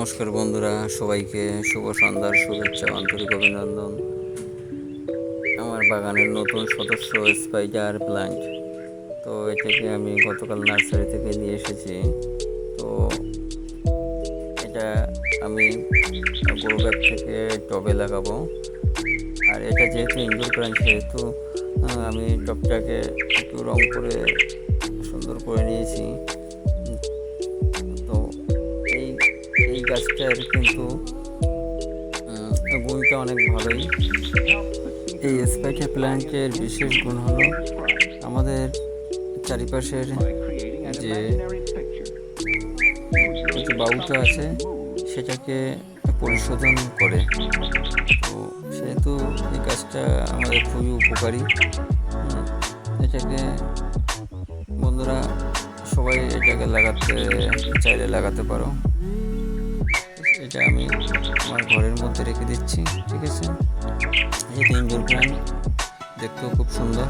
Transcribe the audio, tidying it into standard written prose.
নমস্কার বন্ধুরা, সবাইকে শুভ সন্ধ্যার শুভেচ্ছা, আন্তরিক অভিনন্দন। আমার বাগানের নতুন সদস্য স্পাইডার প্ল্যান্ট। তো এটাকে আমি গতকাল নার্সারি থেকে নিয়ে এসেছি। তো এটা আমি গ্রো ব্যাগ থেকে টবে লাগাবো। আর এটা যেহেতু ইনডোর প্ল্যান্ট, সেহেতু আমি টবটাকে একটু রং করে সুন্দর করে নিয়েছি। তো এই গাছটার কিন্তু গুণটা অনেক ভালোই। এই স্পাইডার প্ল্যান্টের বিশেষ গুণ হলো আমাদের চারিপাশের যে বায়ুটা আছে সেটাকে পরিশোধন করে। তো সেহেতু এই গাছটা আমাদের খুবই উপকারী। এটাকে বন্ধুরা সবাই এটাকে চাইলে লাগাতে পারো। এটা আমি আমার ঘরের মধ্যে রেখে দিচ্ছি, ঠিক আছে। যেহেতু ইনডোর প্ল্যান্ট, দেখতেও খুব সুন্দর।